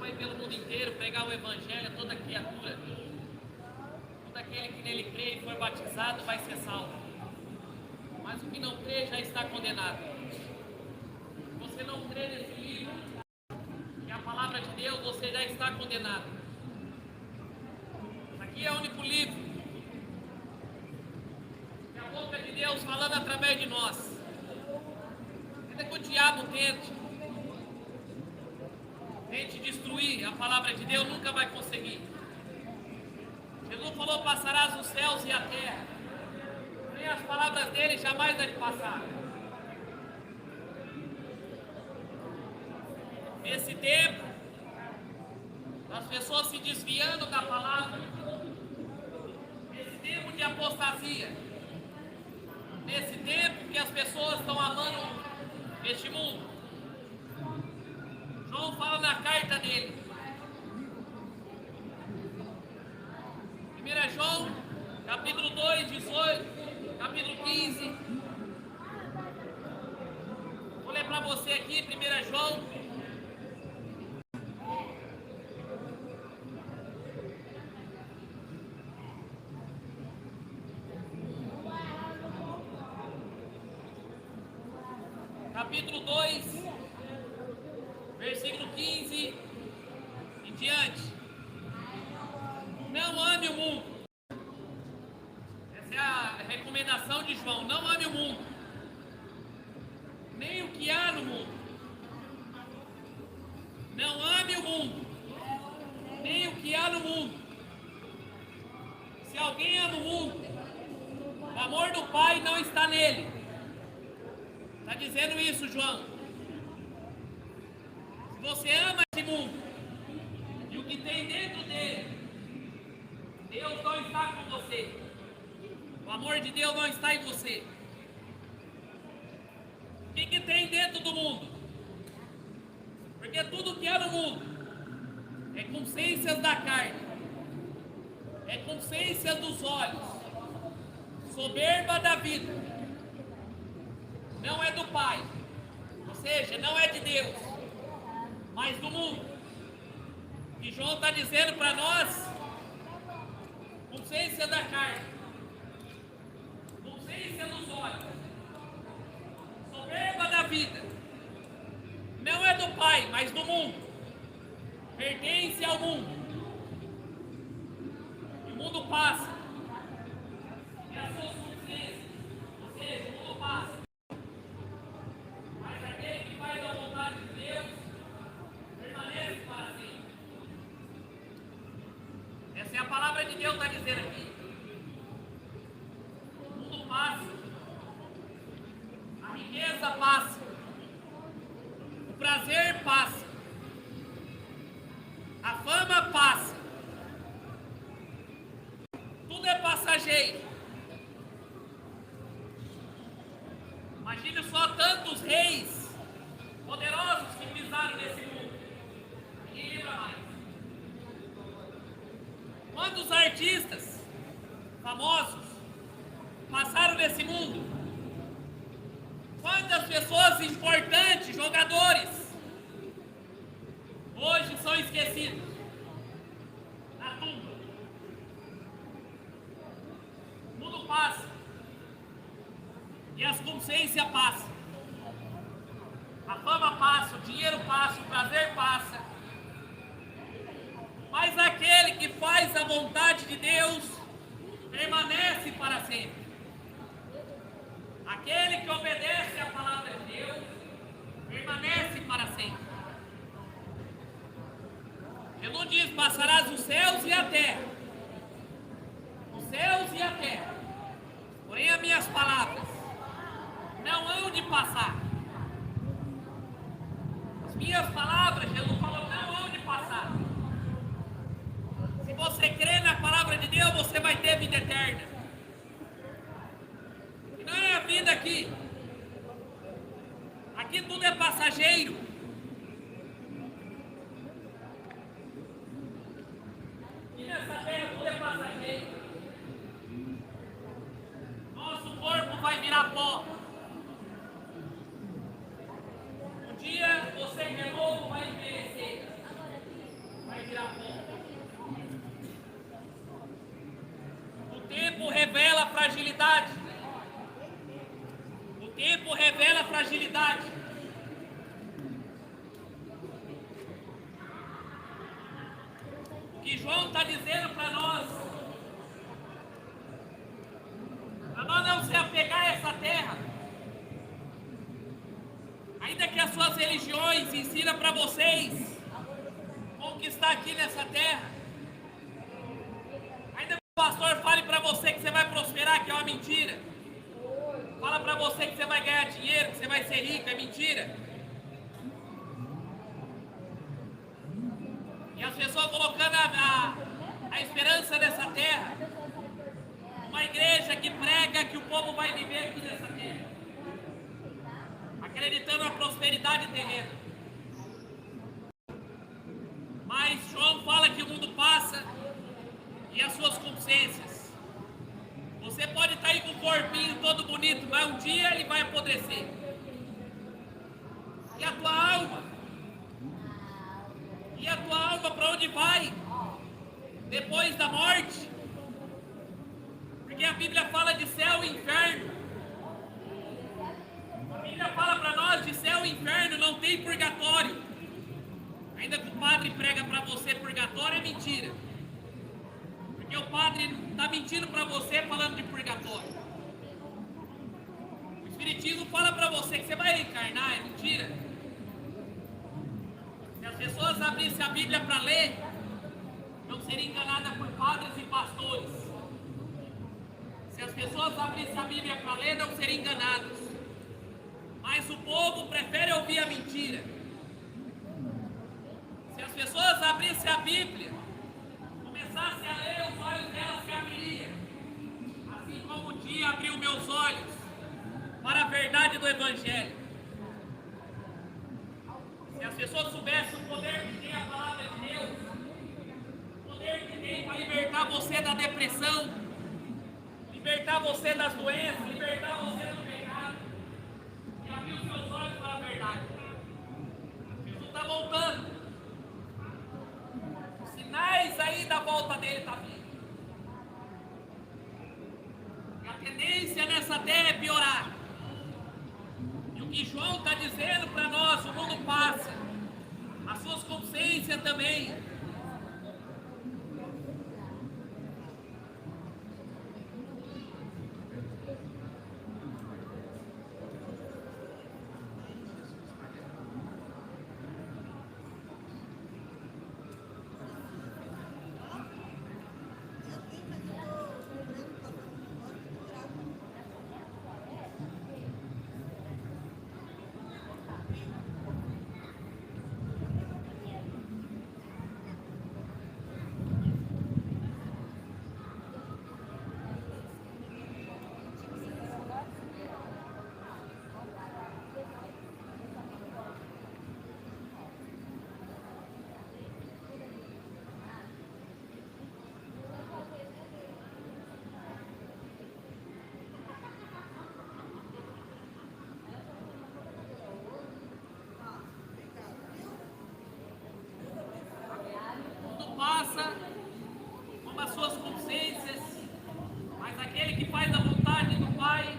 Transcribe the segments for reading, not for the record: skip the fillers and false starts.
para ir pelo mundo inteiro, pregar o evangelho a toda criatura. Todo aquele que nele crê e for batizado vai ser salvo. Mas o que não crê já está condenado. Se você não crê nesse livro, que é a palavra de Deus, você já está condenado. Aqui é o único livro. É a boca de Deus falando através de nós. Ainda que o diabo tente destruir a palavra de Deus, nunca vai conseguir. Jesus falou: passarás os céus e a terra. Nem as palavras dele jamais há de passar. Nesse tempo, as pessoas se desviando da palavra. Nesse tempo de apostasia. Nesse tempo que as pessoas estão amando este mundo. João fala na carta dele. 1 João, capítulo 2, 18, capítulo 15. Vou ler para você aqui, 1 João. Capítulo 2, versículo 15 e diante. Não ame o mundo. Essa é a recomendação de João. Não ame o mundo, nem o que há no mundo. Não ame o mundo, nem o que há no mundo. Se alguém ama o mundo, o amor do Pai não está nele. Está dizendo isso, João. Se você ama esse mundo e o que tem dentro dele, Deus não está com você. O amor de Deus não está em você. O que tem dentro do mundo? Porque tudo que é no mundo é consciências da carne, é consciência dos olhos, soberba da vida. Não é do Pai, ou seja, não é de Deus, mas do mundo. E João está dizendo para nós: consciência da carne, consciência dos olhos, soberba da vida. Não é do Pai, mas do mundo. Pertence ao mundo. E o mundo passa. E as suas consciências, ou seja, o mundo passa. Mas aquele que faz a vontade de Deus permanece para sempre. Essa é a palavra de Deus, está dizendo aqui. O mundo passa. A riqueza passa. O prazer passa. A fama passa. Tudo é passageiro. Imagine só tantos reis poderosos que pisaram nesse mundo. Ninguém lembra mais. Quantos artistas famosos passaram nesse mundo? Quantas pessoas importantes, jogadores, hoje são esquecidos na tumba? O mundo passa e as consciências passam. A fama passa, o dinheiro passa, o prazer passa. Mas aquele que faz a vontade de Deus permanece para sempre. Aquele que obedece à palavra de Deus permanece para sempre. Jesus diz: passarás os céus e a terra. Os céus e a terra. Porém, as minhas palavras não hão de passar. As minhas palavras, Jesus falou, não hão de passar. Se você crê na palavra de Deus, você vai ter vida eterna. E não é a vida aqui. Aqui tudo é passageiro. E nessa terra tudo é passageiro. Nosso corpo vai virar pó. Um dia você de novo vai envelhecer. O tempo revela fragilidade. O tempo revela fragilidade. O que João está dizendo para nós não se apegar a essa terra. Ainda que as suas religiões ensinam para vocês conquistar aqui nessa terra. Ainda que o pastor fale para você que você vai prosperar, que é uma mentira. Fala para você que você vai ganhar dinheiro, que você vai ser rico, é mentira. E as pessoas colocando a esperança nessa terra. Uma igreja que prega que o povo vai viver aqui nessa terra, acreditando na prosperidade terrena. Mas João fala que o mundo passa e as suas consciências. Você pode estar aí com o corpinho todo bonito, mas um dia ele vai apodrecer. E a tua alma? E a tua alma para onde vai? Depois da morte? Porque a Bíblia fala de céu e inferno. A Bíblia fala para nós de céu e inferno, não tem purgatório. Ainda que o padre prega para você purgatório, é mentira. Porque o padre está mentindo para você falando de purgatório. O Espiritismo fala para você que você vai reencarnar, é mentira. Se as pessoas abrissem a Bíblia para ler, não seriam enganadas por padres e pastores. Se as pessoas abrissem a Bíblia para ler, não seriam enganadas. Mas o povo prefere ouvir a mentira. Se as pessoas abrissem a Bíblia, começassem a ler, os olhos delas se abririam. Assim como o dia abriu meus olhos para a verdade do Evangelho. Se as pessoas soubessem o poder que tem a palavra de Deus, o poder que tem para libertar você da depressão, libertar você das doenças, libertar você do pecado e abrir os seus olhos para a verdade. Jesus está voltando. Os sinais aí da volta dele estão vindo. E a tendência nessa terra é piorar. E o que João está dizendo para nós, o mundo passa, as suas consciências também. Passa como as suas consciências, mas aquele que faz a vontade do Pai,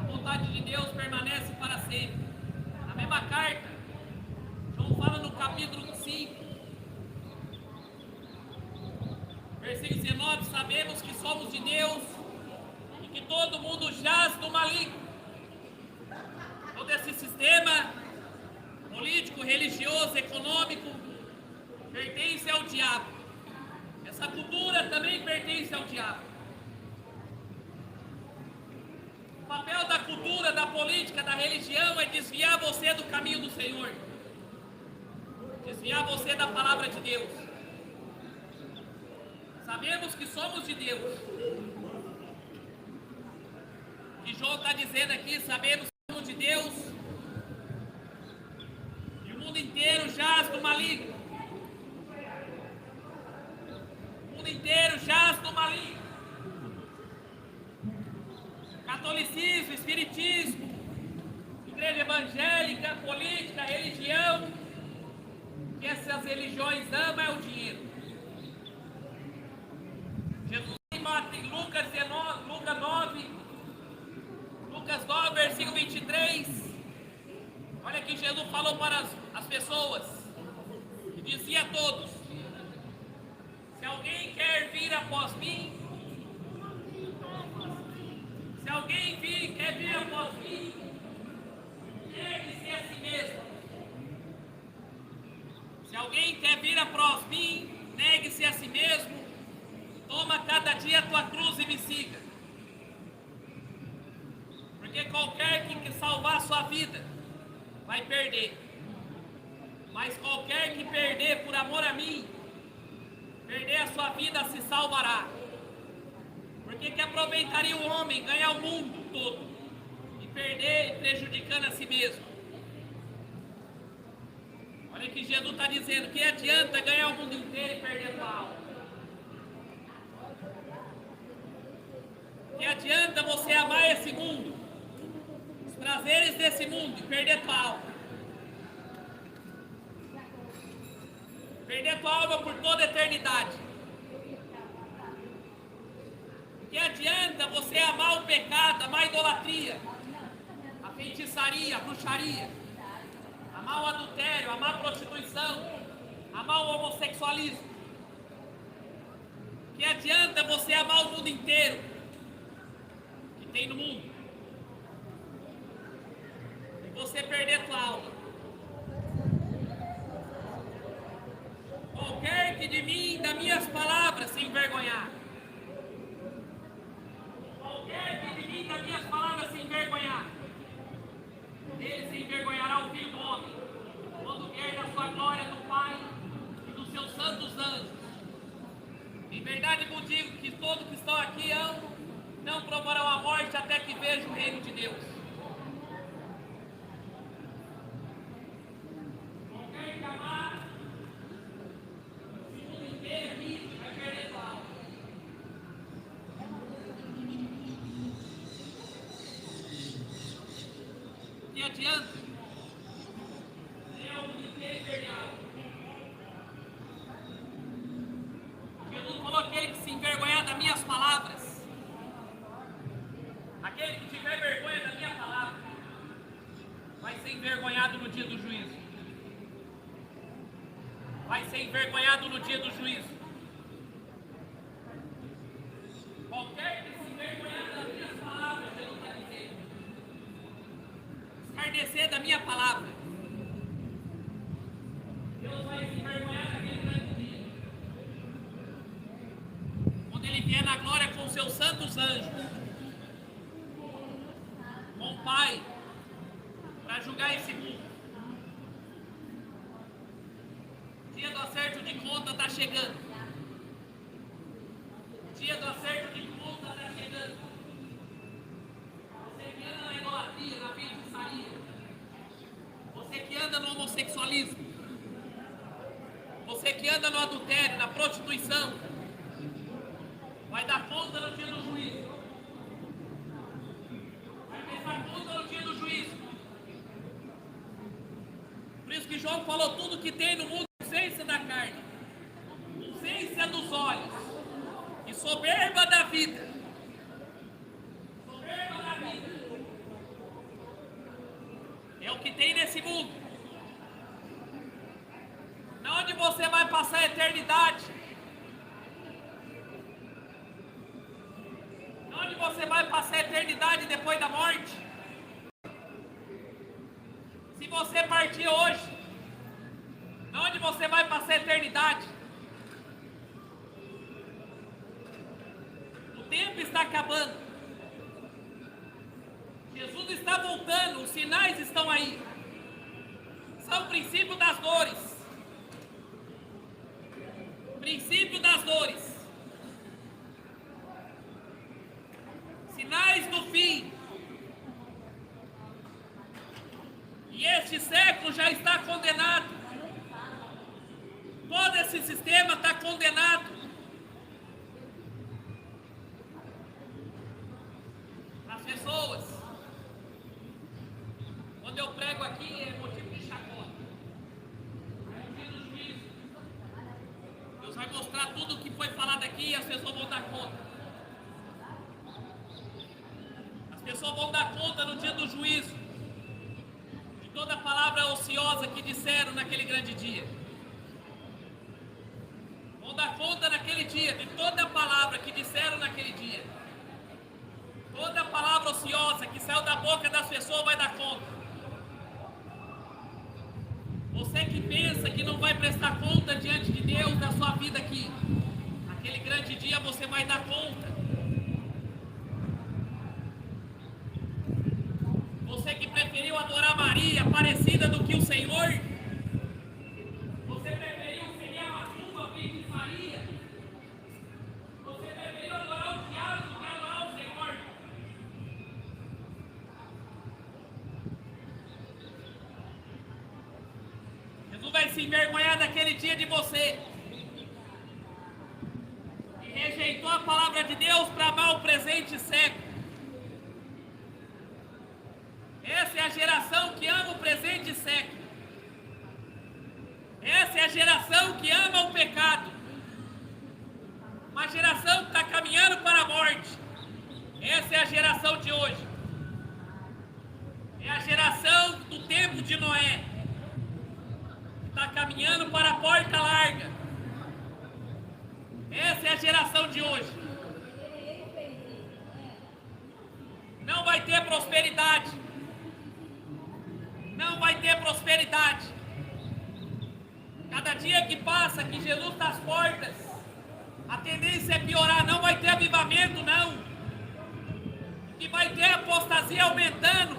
a vontade de Deus permanece para sempre. Na mesma carta, João fala no capítulo 5, versículo 19: sabemos que somos de Deus e que todo mundo jaz no maligno. Todo esse sistema político, religioso, econômico pertence ao diabo. Essa cultura também pertence ao diabo. O papel da cultura, da política, da religião é desviar você do caminho do Senhor. Desviar você da palavra de Deus. Sabemos que somos de Deus. E João está dizendo aqui, sabemos que somos de Deus. E o mundo inteiro jaz no maligno. Inteiro jaz no maligno. Catolicismo, espiritismo, igreja evangélica, política, religião. O que essas religiões amam é o dinheiro. que Jesus falou para as pessoas, e dizia a todos: se alguém quer vir após mim, se alguém quer vir após mim, negue-se a si mesmo. Se alguém quer vir após mim, negue-se a si mesmo, toma cada dia a tua cruz e me siga. Porque qualquer que salvar a sua vida, vai perder. Mas qualquer que perder por amor a mim, perder a sua vida se salvará. Porque que aproveitaria o homem ganhar o mundo todo e perder prejudicando a si mesmo? Olha que Jesus está dizendo: que adianta ganhar o mundo inteiro e perder a tua alma? Que adianta você amar esse mundo, os prazeres desse mundo, e perder a tua alma? Perder a tua alma por toda a eternidade. Que adianta você amar o pecado, amar a idolatria, a feitiçaria, a bruxaria, amar o adultério, amar a prostituição, amar o homossexualismo? Que adianta você amar o mundo inteiro que tem no mundo e você perder a tua alma? Qualquer que de mim, das minhas palavras, se envergonhar, qualquer que de mim, das minhas palavras, se envergonhar, ele se envergonhará, o Filho do Homem, quando vier da sua glória do Pai e dos seus santos anjos. Em verdade vos digo que todos que estão aqui não provarão a morte até que vejam o reino de Deus. Qualquer que amar o mundo inteiro aqui vai perder sua alma. Que adianta o mundo inteiro e perder a alma? Jesus falou: aquele que se envergonhar das minhas palavras, aquele que tiver vergonha da minha palavra, vai ser envergonhado no dia do juízo. Vai ser envergonhado no dia do juízo. Qualquer que se envergonhar das minhas palavras, Jesus está dizendo, escarnecer da minha palavra, Deus vai se envergonhar daquele grande dia, quando Ele vier na glória com seus santos anjos, com o Pai, para julgar esse mundo. O dia do acerto de conta está chegando. O dia do acerto de conta está chegando. Você que anda na idolatria, na feitiçaria, você que anda no homossexualismo, você que anda no adultério, na prostituição, vai dar conta no dia do juízo. Vai prestar conta no dia do juízo. Por isso que João falou: tudo que tem no mundo, consciência da carne, consciência dos olhos e soberba da vida. Soberba da vida é o que tem nesse mundo. Na onde você vai passar a eternidade? Na onde você vai passar a eternidade depois da morte? Se você partir hoje, na onde você vai passar a eternidade? O tempo está acabando. Jesus está voltando, os sinais estão aí. São o princípio das dores. Princípio das dores. Sinais do fim. E este século já está condenado. Todo esse sistema está condenado. As pessoas, quando eu prego aqui, é motivo de chacota. É motivo do juízo. Deus vai mostrar tudo o que foi falado aqui e as pessoas vão dar conta. As pessoas vão dar conta no dia do juízo de toda palavra ociosa que disseram naquele grande dia. Vão dar conta naquele dia de toda a palavra que disseram naquele dia. Toda a palavra ociosa que saiu da boca das pessoas vai dar conta. Você que pensa que não vai prestar conta diante de Deus da sua vida aqui, naquele grande dia você vai dar conta. Você que preferiu adorar Maria, parecida do que o Senhor, você preferiu seguir a macumba, feitiçaria, você preferiu adorar o diabo do que adorar o Senhor. Jesus vai se envergonhar daquele dia de você, que rejeitou a palavra de Deus para amar o presente século. Essa é a geração que ama o presente século. Essa é a geração que ama o pecado. Uma geração que está caminhando para a morte. Essa é a geração de hoje. É a geração do tempo de Noé. Está caminhando para a porta larga. Essa é a geração de hoje. Não vai ter prosperidade. Não vai ter prosperidade. Cada dia que passa, que Jesus está às portas, a tendência é piorar. Não vai ter avivamento, não. Que vai ter apostasia aumentando.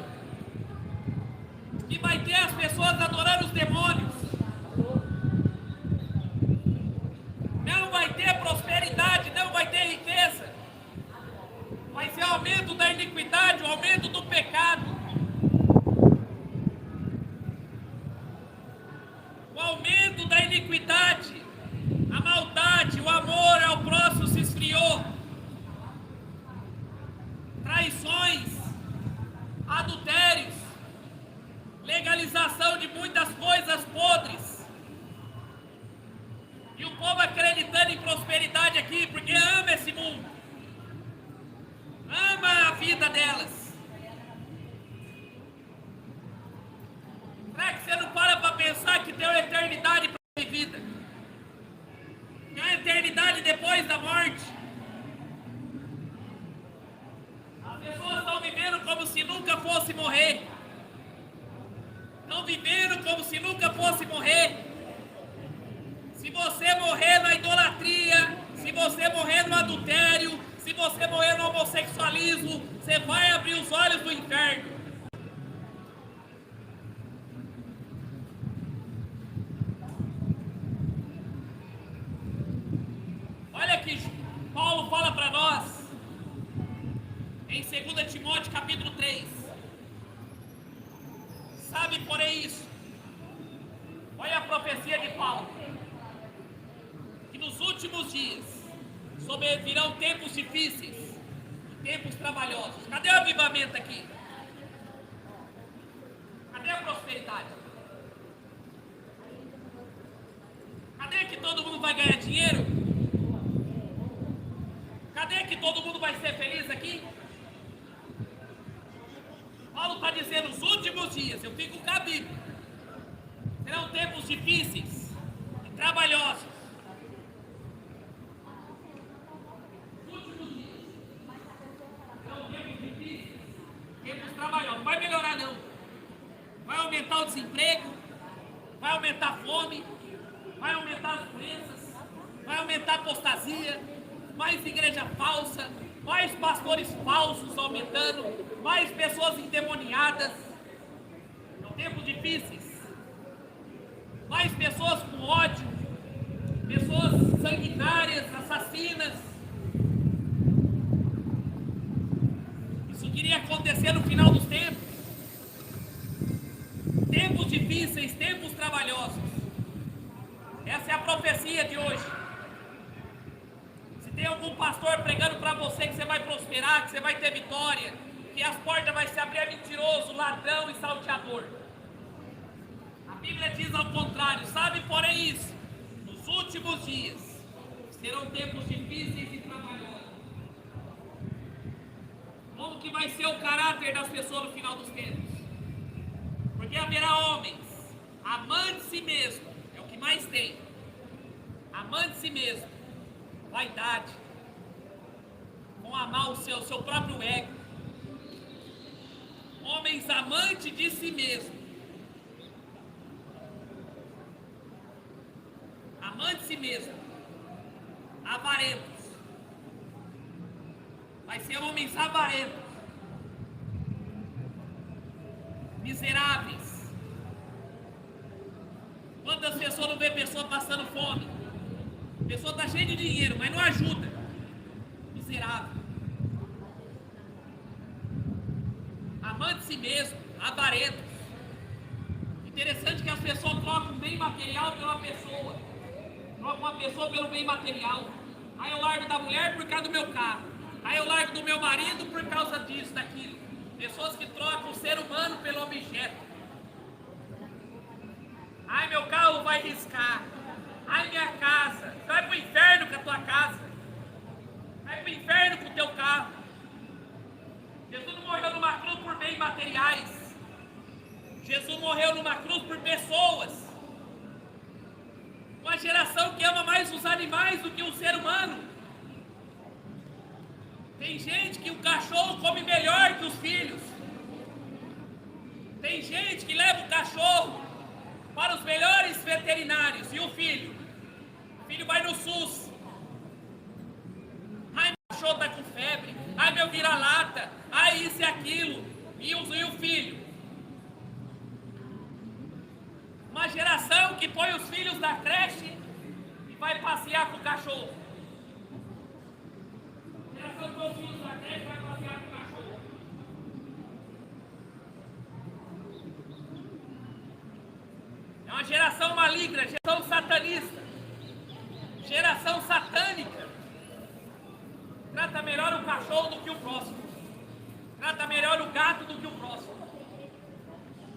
Que vai ter as pessoas adorando os demônios. Não vai ter prosperidade, não vai ter riqueza. Vai ser o aumento da iniquidade, o aumento do pecado. O aumento da iniquidade, a maldade, o amor ao próximo se esfriou. Traições, adultérios, legalização de muitas coisas podres. E o povo acreditando em prosperidade aqui, porque ama esse mundo. Ama a vida delas. Será que você não para pensar que tem uma eternidade para ser vivida? Tem uma eternidade depois da morte. As pessoas estão vivendo como se nunca fosse morrer. Estão vivendo como se nunca fosse morrer. Se você morrer na idolatria, se você morrer no adultério, se você morrer no homossexualismo, você vai abrir os olhos do inferno. Olha que Paulo fala para nós em 2 Timóteo capítulo 3. Sabe, porém, isso. Olha a profecia de Paulo. Que nos últimos dias sobrevirão tempos difíceis e tempos trabalhosos. Cadê o avivamento aqui? Cadê a prosperidade? Cadê que todo mundo vai ganhar dinheiro? Cadê que todo mundo vai ser feliz aqui? Paulo está dizendo, nos últimos dias, eu fico com a Bíblia, serão tempos difíceis e trabalhosos. Os últimos dias serão tempos difíceis, tempos trabalhosos. Não vai melhorar não. Vai aumentar o desemprego, vai aumentar a fome, vai aumentar as doenças, vai aumentar a apostasia, mais igreja falsa, mais pastores falsos aumentando, mais pessoas endemoniadas. São tempos difíceis. Mais pessoas com ódio, pessoas sanguinárias, assassinas. Isso queria acontecer no final dos tempos. Tempos difíceis, tempos trabalhosos. Essa é a profecia de hoje. Se tem algum pastor pregando para você que você vai prosperar, que você vai ter vitória, que as portas vão se abrir a mentiroso, ladrão e salteador. A Bíblia diz ao contrário, sabe, porém isso, nos últimos dias serão tempos difíceis e trabalhosos. Como que vai ser o caráter das pessoas no final dos tempos? Porque haverá homens mesmo, é o que mais tem. Amando de si mesmo, vaidade, vão amar o seu próprio ego. Homens amantes de si mesmo, amantes de si mesmo, avarentos. Vai ser homens avarentos, miseráveis. Quantas pessoas não vê pessoa passando fome? A pessoa está cheia de dinheiro, mas não ajuda. Miserável. Amante de si mesmo, avarentos. Interessante que as pessoas trocam bem material pela pessoa. Trocam uma pessoa pelo bem material. Aí eu largo da mulher por causa do meu carro. Aí eu largo do meu marido por causa disso, daquilo. Pessoas que trocam o ser humano pelo objeto. Ai, meu carro vai riscar. Ai, minha casa. Você vai pro inferno com a tua casa. Vai pro inferno com o teu carro. Jesus não morreu numa cruz por bens materiais. Jesus morreu numa cruz por pessoas. Uma geração que ama mais os animais do que o ser humano. Tem gente que o cachorro come melhor que os filhos. Tem gente que leva o cachorro para os melhores veterinários. E o filho? O filho vai no SUS. Ai, meu cachorro está com febre. Ai, meu vira-lata. Ai, isso e aquilo. E o filho? Uma geração que põe os filhos na creche e vai passear com o cachorro. Geração que põe os filhos na creche e vai passear com o cachorro. É uma geração maligna, geração satanista, geração satânica. Trata melhor o cachorro do que o próximo. Trata melhor o gato do que o próximo.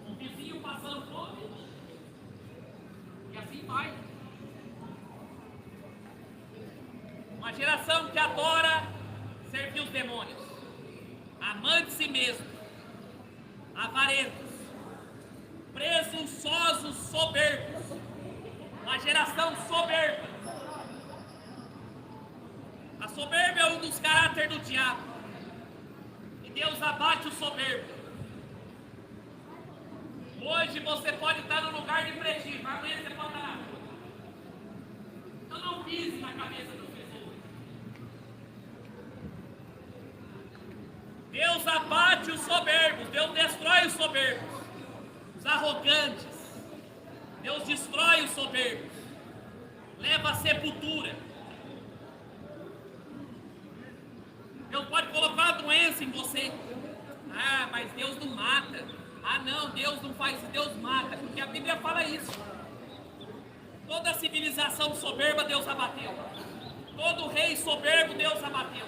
O vizinho passando fome. E assim vai. Uma geração que adora servir os demônios. Amante de si mesmo. Avarentos. Presunçosos, soberbos. Uma geração soberba. A soberba é um dos caráteres do diabo. E Deus abate o soberbo. Hoje você pode estar no lugar de prestígio, mas amanhã você pode estar na rua. Então não pise na cabeça das pessoas. Deus abate os soberbos, Deus destrói os soberbos. Os arrogantes. Deus destrói os soberbos. Leva à sepultura. Deus pode colocar uma doença em você. Ah, mas Deus não mata. Ah não, Deus não faz isso, Deus mata. Porque a Bíblia fala isso. Toda civilização soberba Deus abateu. Todo rei soberbo Deus abateu.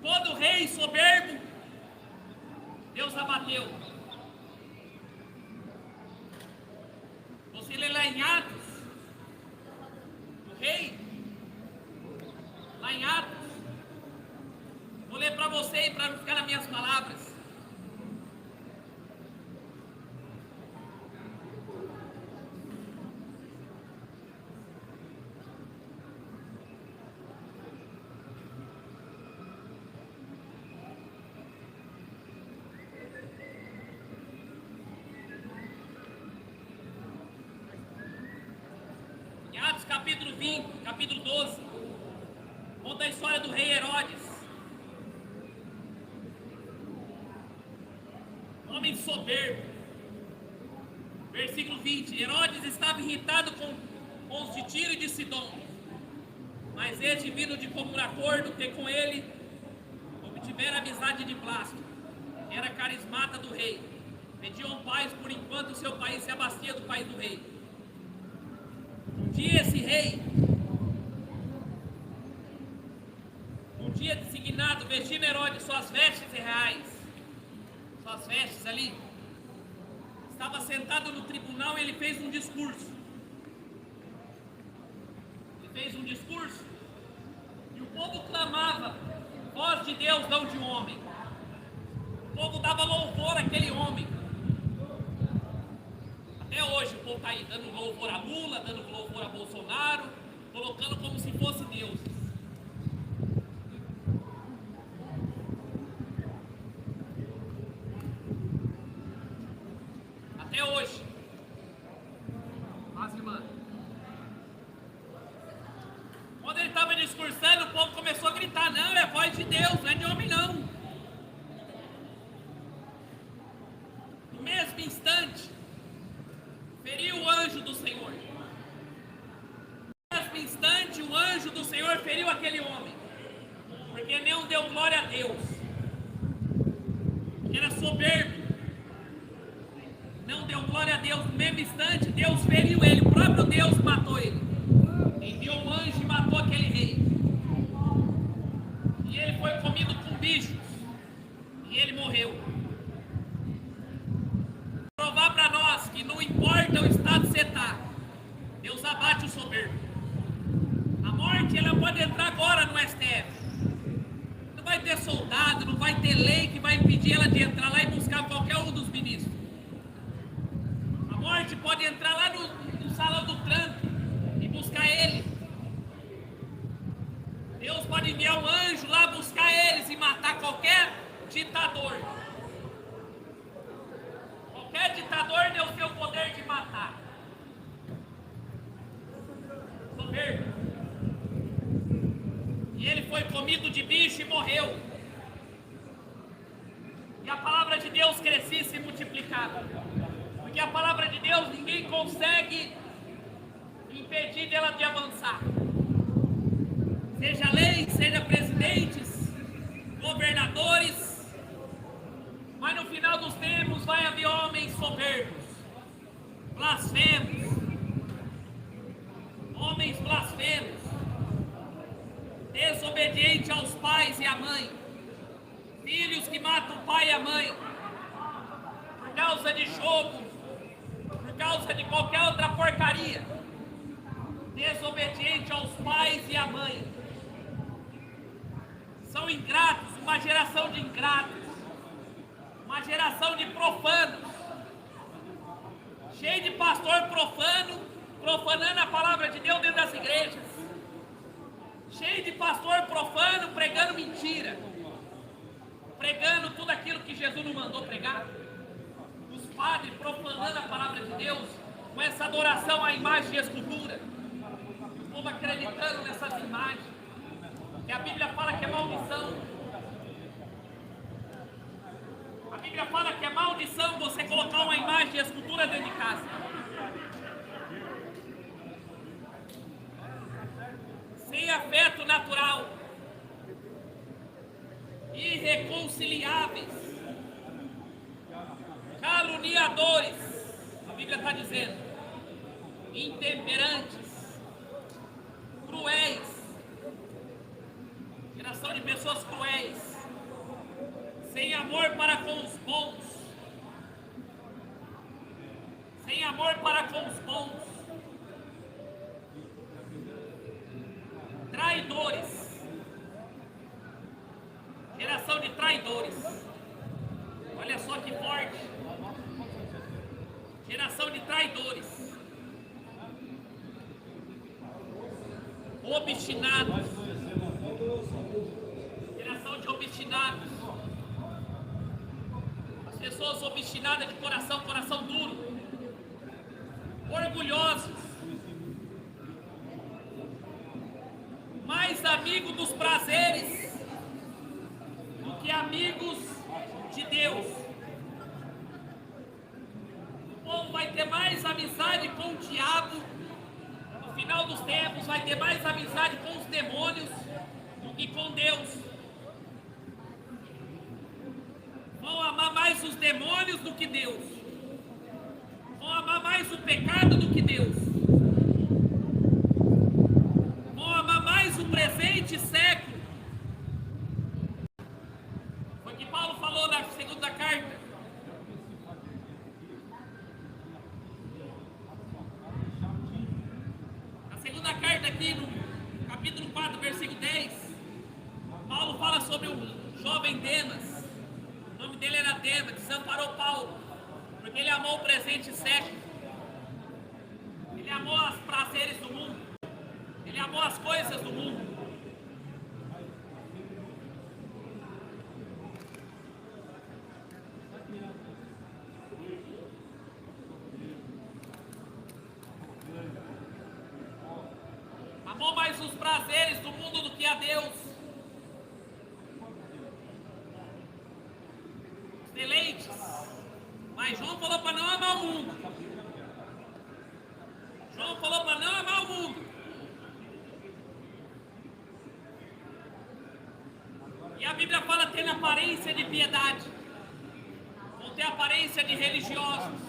Todo rei soberbo Deus abateu. Você lê lá em Atos, o rei, lá em Atos, vou ler para você para não ficar nas minhas palavras. Atos capítulo 20, capítulo 12, conta a história do rei Herodes, homem soberbo. Versículo 20, Herodes estava irritado com os de Tiro e de Sidom, mas este, vindo de comum acordo, que com ele obtivera amizade de Blasto, que era carismata do rei, pediam paz por enquanto o seu país se abastia do país do rei. Um dia esse rei, um dia designado, vestindo Herodes suas vestes reais, suas vestes ali, estava sentado no tribunal e ele fez um discurso. Ele fez um discurso e o povo clamava, voz de Deus, não de homem. O povo dava louvor àquele homem. sai dando louvor a Lula, dando louvor a Bolsonaro, colocando como se fosse Deus. Até hoje. As irmãs. Quando ele estava discursando, o povo começou a gritar: não, é voz de Deus, não é de homem não. No mesmo instante, feriu o anjo do Senhor. No mesmo instante, o anjo do Senhor feriu aquele homem, porque não deu glória a Deus, que era soberbo. Não deu glória a Deus. No mesmo instante, Deus feriu ele. O próprio Deus matou ele. Enviou um anjo e matou aquele rei. E ele foi comido com bichos. E ele morreu. Provar para nós que não importa o estado que você está, Deus abate o soberbo. A morte, ela pode entrar agora no STF. Não vai ter soldado, não vai ter lei que vai impedir ela de entrar lá e buscar qualquer um dos ministros. A morte pode entrar lá no salão do Trump e buscar ele. Deus pode enviar um anjo lá buscar eles e matar qualquer ditador. Qualquer ditador tem o seu poder de matar. Soberbo. E ele foi comido de bicho e morreu. E a palavra de Deus crescia e se multiplicava. Porque a palavra de Deus ninguém consegue impedir dela de avançar. Seja lei, seja presidentes, governadores, mas no final dos tempos vai haver homens soberbos, blasfemos, homens blasfemos, desobedientes aos pais e à mãe, filhos que matam o pai e a mãe, por causa de jogo, por causa de qualquer outra porcaria, desobediente aos pais e à mãe. São ingratos, uma geração de ingratos, uma geração de profanos, cheio de pastor profano, profanando a palavra de Deus dentro das igrejas, cheio de pastor profano pregando mentira, pregando tudo aquilo que Jesus não mandou pregar. Os padres profanando a palavra de Deus com essa adoração à imagem e escultura, o povo acreditando nessas imagens, que a Bíblia fala que é maldição. A Bíblia fala que é maldição você colocar uma imagem e escultura dentro de casa. Sem afeto natural, irreconciliáveis, caluniadores, a Bíblia está dizendo, intemperantes, cruéis, geração de pessoas cruéis, sem amor para com os bons, sem amor para com os bons, traidores, geração de traidores, olha só que forte, geração de traidores, obstinados, geração de obstinados, as pessoas obstinadas de coração, coração duro, orgulhosos, mais amigo dos prazeres do que amigos de Deus. O povo vai ter mais amizade com o diabo, no final dos tempos vai ter mais amizade com os demônios do que com Deus. Vão amar mais os demônios do que Deus. Vão amar mais o pecado do que Deus. Vão amar mais o presente século. Foi o que Paulo falou na segunda carta. Na segunda carta aqui, no capítulo 4, versículo 10, Paulo fala sobre o jovem Demas. O nome dele era Demas, desamparou Paulo, porque ele amou o presente século. Ele amou os prazeres do mundo. Ele amou as coisas do mundo. Amou mais os prazeres do mundo do que a Deus. Os deleites. Mas João falou para não amar o mundo. João falou para não amar o mundo. E a Bíblia fala ter aparência de piedade. Vão ter aparência de religiosos,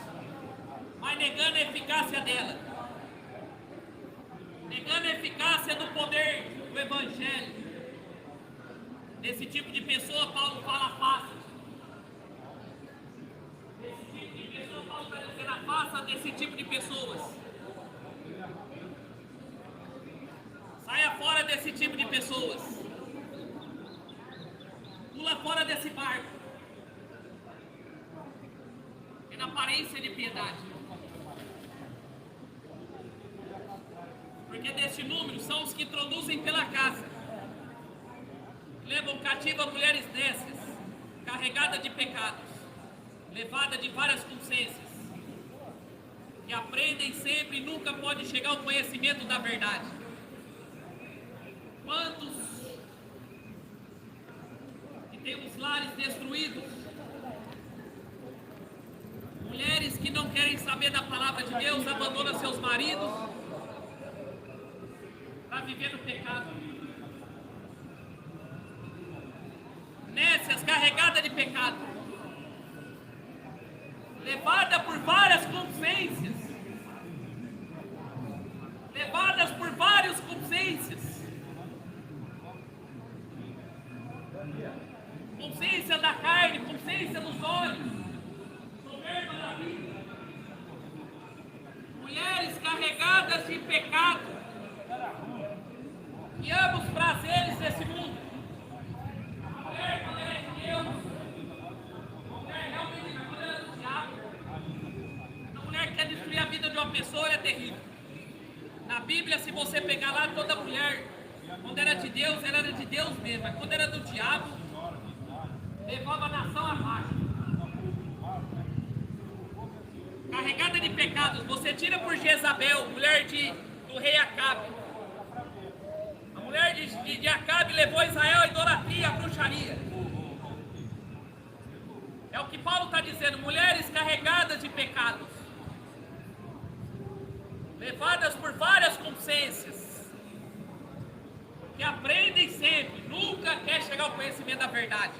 mas negando a eficácia dela. Negando a eficácia do poder do Evangelho. Desse tipo de pessoa, Paulo fala fácil. Desse tipo de pessoa, Paulo está dizendo afasta desse tipo de pessoas. Saia fora desse tipo de pessoas. Pula fora desse barco. É na aparência de piedade. Porque deste número são os que introduzem pela casa, levam cativa mulheres nécias, carregadas de pecados, levada de várias consciências, que aprendem sempre e nunca pode chegar ao conhecimento da verdade. Quantos que têm os lares destruídos, mulheres que não querem saber da palavra de Deus, abandonam seus maridos para viver no pecado. Nécias, carregada de pecado, levada por várias consciências, levadas por várias consciências, consciência da carne, consciência dos olhos, soberba da vida, mulheres carregadas de pecado, que ama os prazeres desse mundo. A mulher, quando ela é de Deus, a mulher realmente, quando ela é do diabo, a mulher que quer destruir a vida de uma pessoa é terrível. Na Bíblia, se você pegar lá, toda mulher, quando era de Deus, ela era de Deus mesmo, mas quando era do diabo, levava a nação abaixo. Carregada de pecados, você tira por Jezabel, mulher do rei Acabe. A mulher de Acabe levou Israel à idolatria, à bruxaria. É o que Paulo está dizendo, mulheres carregadas de pecados, levadas por várias consciências, que aprendem sempre, nunca quer chegar ao conhecimento da verdade.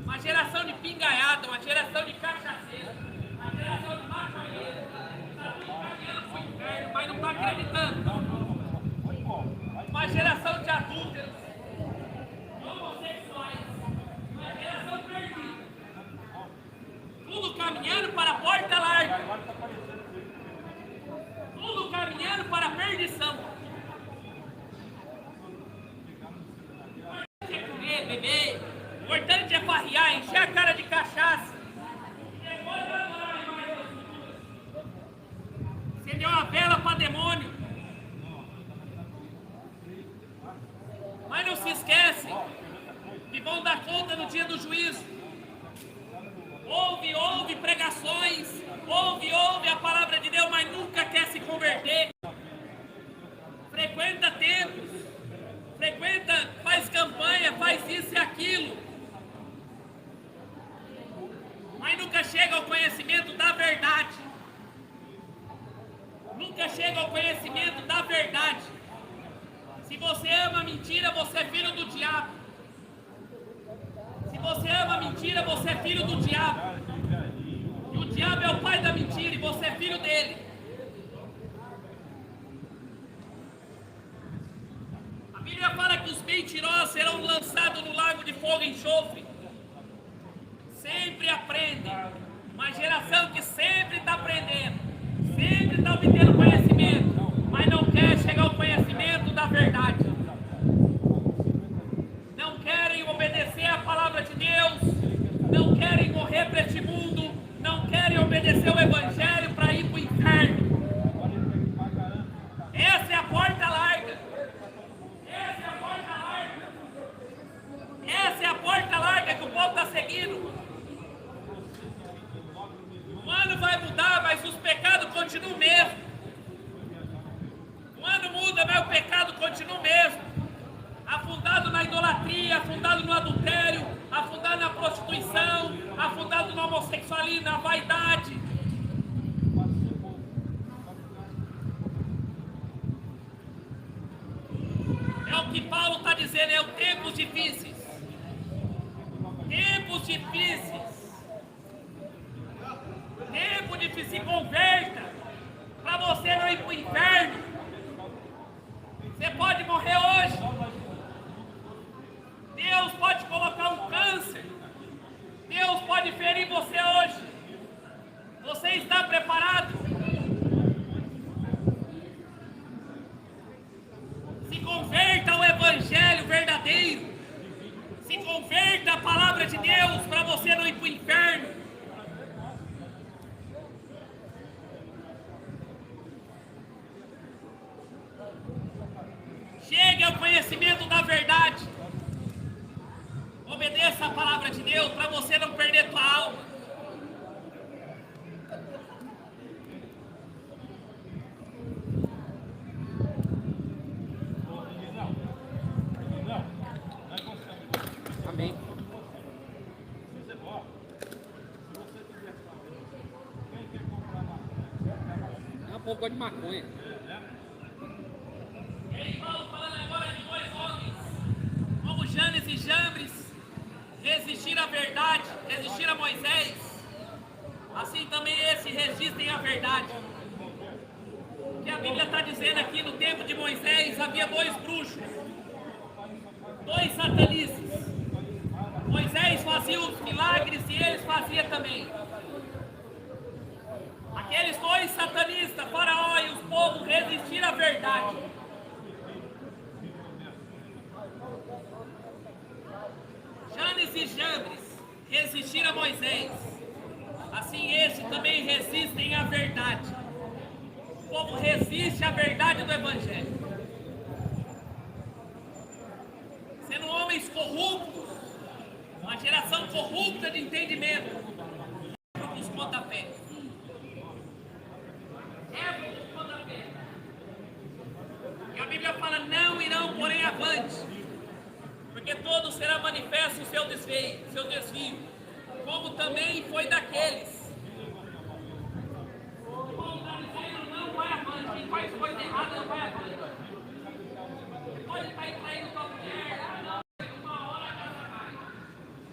Uma geração de pingaiada, uma geração de cachaceira, uma geração de maconheiro, está tudo caminhando para o inferno, mas não está acreditando. Uma geração de adúlteros, homossexuais, uma geração perdida, tudo caminhando para a porta larga, tudo caminhando para a perdição. O importante é comer, beber, o importante é farrear, encher a cara de cachaça, depois vai adorar a imagem das culturas, acender uma vela para demônio. Mas não se esquece que vão dar conta no dia do juízo. Ouve pregações, ouve a palavra de Deus, mas nunca quer se converter. Frequenta templos, faz campanha, faz isso e aquilo, mas nunca chega ao conhecimento da verdade. Nunca chega ao conhecimento da verdade. Se você ama a mentira, você é filho do diabo. Se você ama a mentira, você é filho do diabo. E o diabo é o pai da mentira e você é filho dele. A Bíblia fala que os mentirosos serão lançados no lago de fogo e enxofre. Sempre aprendem. Uma geração que sempre está aprendendo, sempre está obtendo conhecimento, mas não quer chegar ao conhecimento da verdade. Não querem obedecer a palavra de Deus, não querem morrer para este mundo, não querem obedecer o Evangelho para ir para o inferno. continua o mesmo. O ano muda, mas o pecado continua o mesmo. Afundado na idolatria, afundado no adultério, afundado na prostituição, afundado no homossexualismo, na vaidade. É o que Paulo está dizendo, é o tempos difíceis. Tempos difíceis. Tempo de que se converta, para você não ir para o inferno. Você pode morrer hoje. Deus pode colocar um câncer. Deus pode ferir você hoje. Você está preparado? Se converta ao Evangelho verdadeiro. Se converta à palavra de Deus para você não ir para o inferno. Chegue ao conhecimento da verdade. Obedeça a palavra de Deus para você não perder tua alma. Amém. É um pouco de maconha. Janes e Jambres resistir à verdade, resistir a Moisés, assim também esses resistem à verdade. Que a Bíblia está dizendo aqui, no tempo de Moisés havia dois bruxos, dois satanistas. Moisés fazia os milagres e eles faziam também. Aqueles dois satanistas, Faraó e os povos, resistiram à verdade. Janes e Jambres resistiram a Moisés, assim esses também resistem à verdade. O povo resiste à verdade do Evangelho. Sendo homens corruptos, uma geração corrupta de entendimento, os pontapés. Os pontapés. E a Bíblia fala, não irão, porém, avante. Porque todos será manifesto o seu desvio, como também foi daqueles. Como está dizendo, não vai avante. Quem faz coisa errada não vai avante. Você pode estar traindo sua mulher, uma hora a casa cai.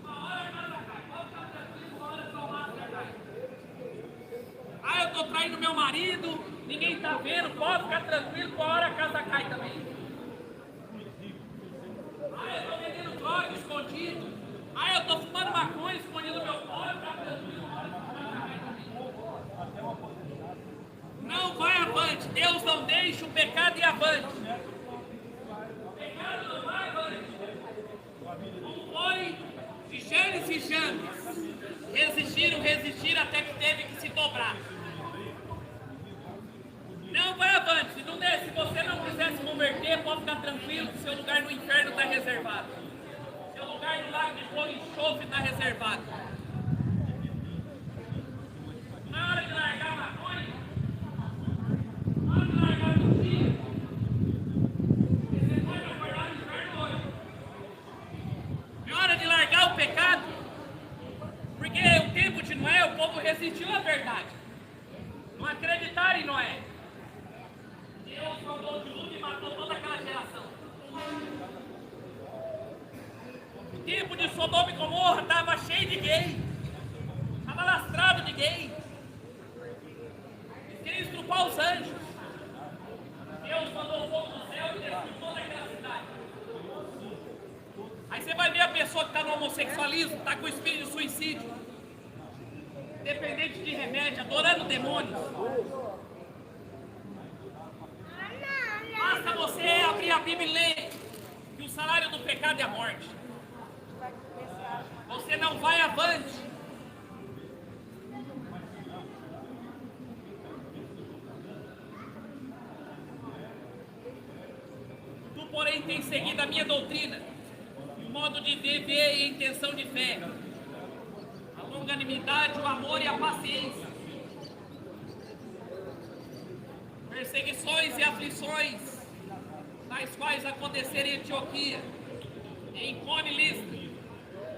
Uma hora a casa cai. Pode ficar tranquilo, uma hora sua máscara cai. Ah, eu estou traindo meu marido, ninguém está vendo, pode ficar tranquilo, uma hora a casa cai também. Ah, eu estou vendendo droga escondido. Ah, eu estou fumando maconha escondido no meu corpo. Não vai avante. Deus não deixa o pecado ir avante. O pecado não vai avante. Como foi de Janes e Jambres. Resistiram até que teve que se dobrar. Não vai avante. Se você não quiser se converter, pode ficar tranquilo que seu lugar no inferno está reservado. Seu lugar no lago de fogo e enxofre está reservado. Na hora de largar a maconha, na hora de largar a mentira, você pode acordar no inferno hoje. É hora de largar o pecado, porque o tempo de Noé, o povo resistiu à verdade. Não acreditaram em Noé. Deus mandou o dilúvio e matou toda aquela geração. O tempo de Sodoma e Gomorra estava cheio de gay. Estava lastrado de gay. Eles queriam estrupar os anjos. Deus mandou fogo do céu e destruiu toda aquela cidade. Aí você vai ver a pessoa que está no homossexualismo, está com o espírito de suicídio, dependente de remédio, adorando demônios. Basta você abrir a Bíblia e ler que o salário do pecado é a morte. Você não vai avante. Tu, porém, tens seguido a minha doutrina, o modo de viver e a intenção de fé, a longanimidade, o amor e a paciência. perseguições e aflições, tais quais aconteceram em Antioquia, em Icônio e Listra.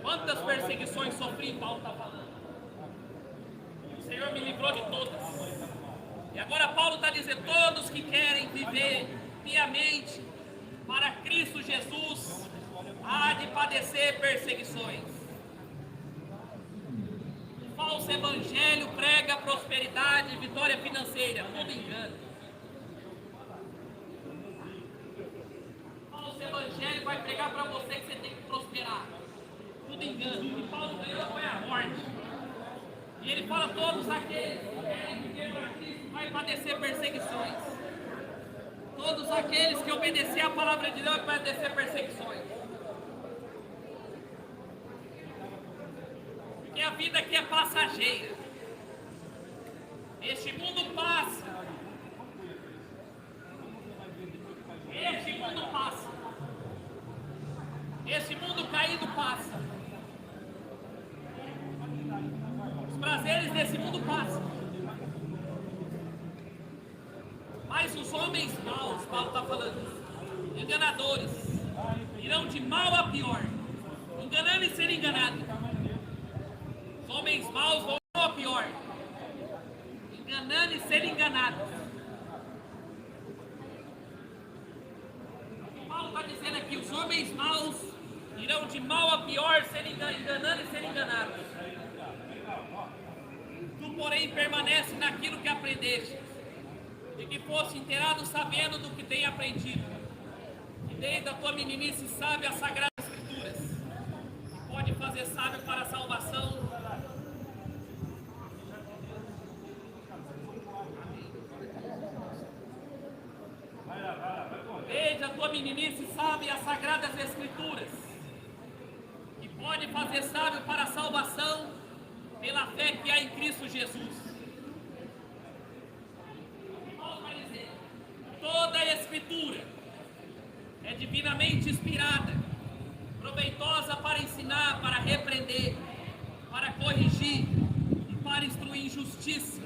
Quantas perseguições sofri, Paulo está falando. O Senhor me livrou de todas. E agora Paulo está dizendo, todos que querem viver piamente para Cristo Jesus, há de padecer perseguições. O falso evangelho prega prosperidade e vitória financeira, tudo engano. O falso evangelho vai pregar para você que você tem que prosperar, tudo engano. O que Paulo ganhou foi a morte. E ele fala, todos aqueles que querem viver para Cristo vai padecer perseguições. Todos aqueles que obedecer a palavra de Deus vai padecer perseguições. Porque a vida aqui é passageira. Este mundo passa. Este mundo passa. Este mundo caído passa. Os prazeres desse mundo passam. Mas os homens maus, Paulo está falando, enganadores, irão de mal a pior, enganando e sendo enganados. Os homens maus vão de mal a pior, enganando e sendo enganados. Paulo está dizendo aqui, os homens maus irão de mal a pior, enganando e sendo enganados. Tu, porém, permanece naquilo que aprendeste, de que fosse inteirado sabendo do que tem aprendido, e desde a tua meninice sabe as sagradas escrituras, que pode fazer sábio para a salvação. Desde a tua meninice sabe as sagradas escrituras, que pode fazer sábio para a salvação pela fé que há em Cristo Jesus. Toda a Escritura é divinamente inspirada, proveitosa para ensinar, para repreender, para corrigir e para instruir em justiça,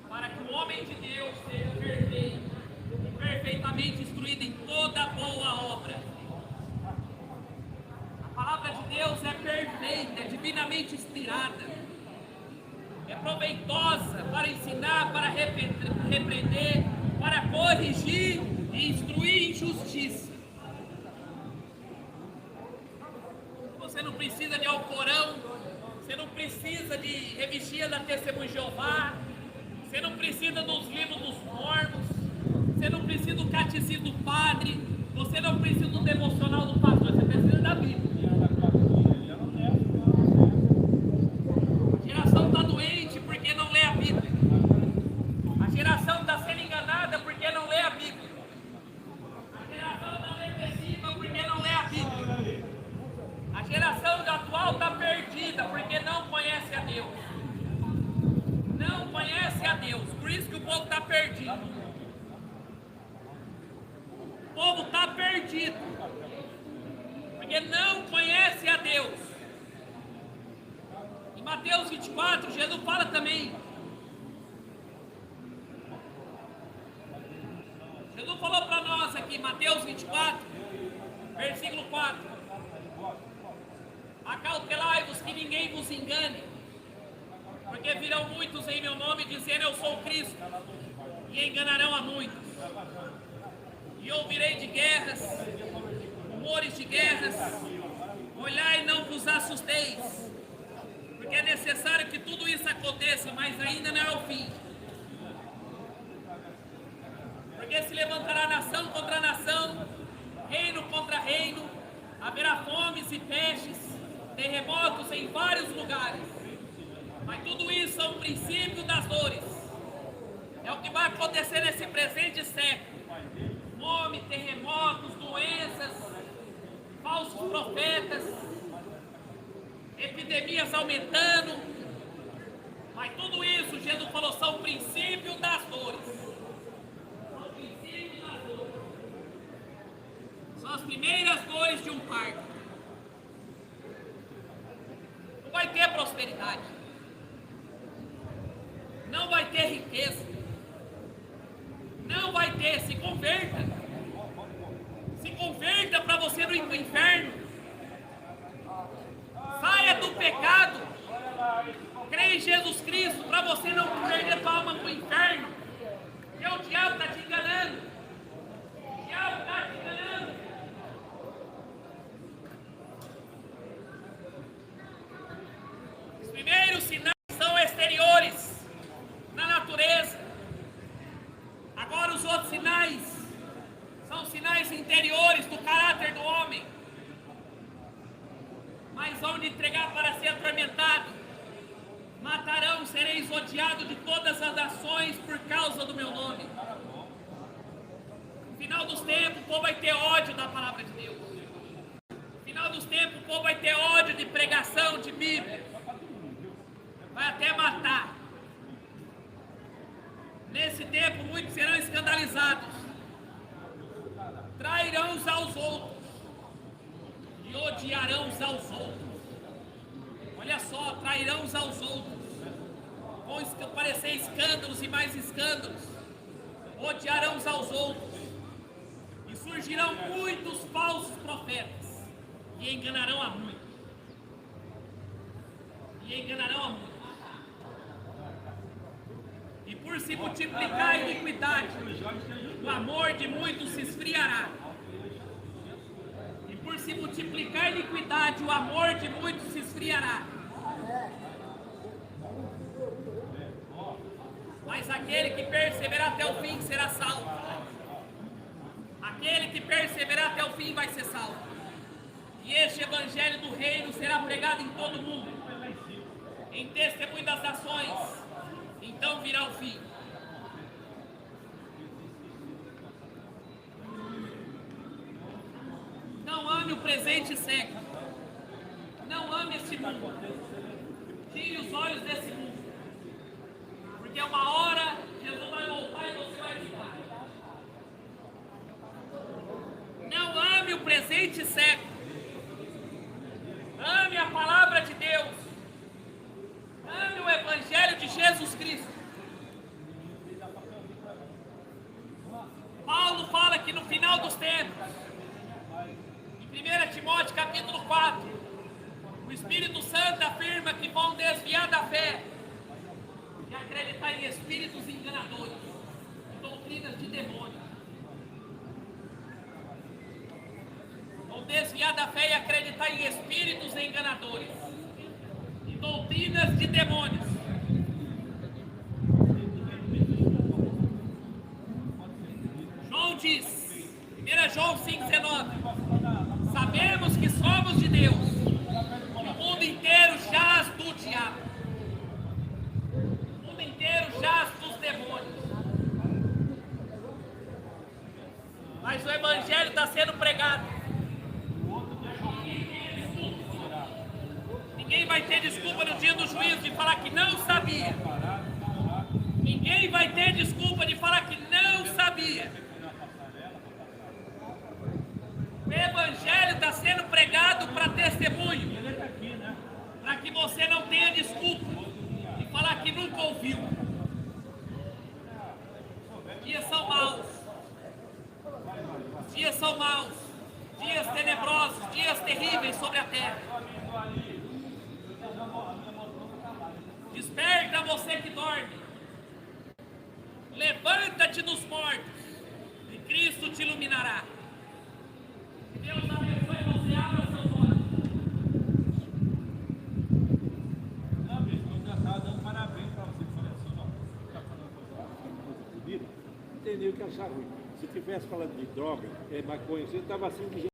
para que o homem de Deus seja perfeito e perfeitamente instruído em toda boa obra. A palavra de Deus é perfeita, é divinamente inspirada, é proveitosa para ensinar, para repreender, para corrigir e instruir em justiça. Você não precisa de Alcorão, você não precisa de Revistinha da Testemunha de Jeová, você não precisa dos livros dos mormons, você não precisa do catecismo do padre, você não precisa do devocional do pastor, você precisa da Bíblia. A geração está doente porque não lê a Bíblia. A geração está sendo enganada porque não lê a Bíblia. A geração está depressiva porque não lê a Bíblia. A geração atual está perdida porque não conhece a Deus. Não conhece a Deus. Por isso que o povo está perdido. O povo está perdido porque não conhece a Deus. Em Mateus 24, Jesus fala também. Jesus falou para nós aqui, Mateus 24, versículo 4. Acautelai-vos que ninguém vos engane, porque virão muitos em meu nome dizendo eu sou Cristo, e enganarão a muitos. E ouvirei de guerras, rumores de guerras, olhai e não vos assusteis, porque é necessário que tudo isso aconteça, mas ainda não é o fim. Porque se levantará nação contra nação, reino contra reino, haverá fomes e pestes, terremotos em vários lugares. Mas tudo isso é um princípio das dores. É o que vai acontecer nesse presente século. Fome, terremotos, doenças, falsos profetas, epidemias aumentando. Mas tudo isso, Jesus falou, são princípios das dores. São as primeiras dores de um parto. Não vai ter prosperidade. Não vai ter riqueza. quê? Se converta. Se converta para você não ir para o inferno. Saia do pecado. Creia em Jesus Cristo para você não perder tua alma para o inferno. Porque o diabo está te enganando. O diabo está te enganando. Os primeiros sinais são exteriores, na natureza. Agora os outros sinais são sinais interiores do caráter do homem. Mas vão lhe entregar para ser atormentado. Matarão, sereis odiados de todas as nações por causa do meu nome. No final dos tempos, o povo vai ter ódio da palavra de Deus. No final dos tempos, o povo vai ter ódio de pregação, de Bíblia. Vai até matar. Nesse tempo, muitos serão escandalizados. Trairão uns aos outros. E odiarão uns aos outros. Olha só, trairão uns aos outros. Vão aparecer escândalos e mais escândalos. Odiarão uns aos outros. E surgirão muitos falsos profetas. E enganarão a muitos. E enganarão a muitos. E por se multiplicar a iniquidade, o amor de muitos se esfriará. E por se multiplicar a iniquidade, o amor de muitos se esfriará. Mas aquele que perseverar até o fim será salvo. Aquele que perseverar até o fim vai ser salvo. E este evangelho do reino será pregado em todo o mundo, em testemunho das nações. Então virá o fim. Não ame o presente século. Não ame este mundo. Tire os olhos desse mundo. Porque uma hora Jesus vai voltar e você vai ficar. Não ame o presente século. Ame a palavra de Deus. Ame o Evangelho de Jesus Cristo. Paulo fala que no final dos tempos, em 1 Timóteo capítulo 4, o Espírito Santo afirma que vão desviar da fé e acreditar em espíritos enganadores, doutrinas de demônios. Vão desviar da fé e acreditar em espíritos enganadores e doutrinas de demônios. João diz, 1 João 5,19: sabemos que somos de Deus, e o mundo inteiro jaz do diabo, o mundo inteiro jaz dos demônios. Mas o Evangelho está sendo pregado. Ninguém vai ter desculpa no dia do juízo de falar que não sabia. Ninguém vai ter desculpa de falar que não sabia. O Evangelho está sendo pregado para testemunho, para que você não tenha desculpa de falar que nunca ouviu. Os dias são maus. Os dias são maus. Dias tenebrosos, dias terríveis sobre a terra. Desperta você que dorme. Levanta-te dos mortos e Cristo te iluminará. Deus abençoe você, abra seus olhos. Não, bicho, eu já estava dando parabéns para você. Falei assim, ó, está falando coisa, não tem nem o que achar ruim. Se tivesse falando de droga, maconha, você estava assim de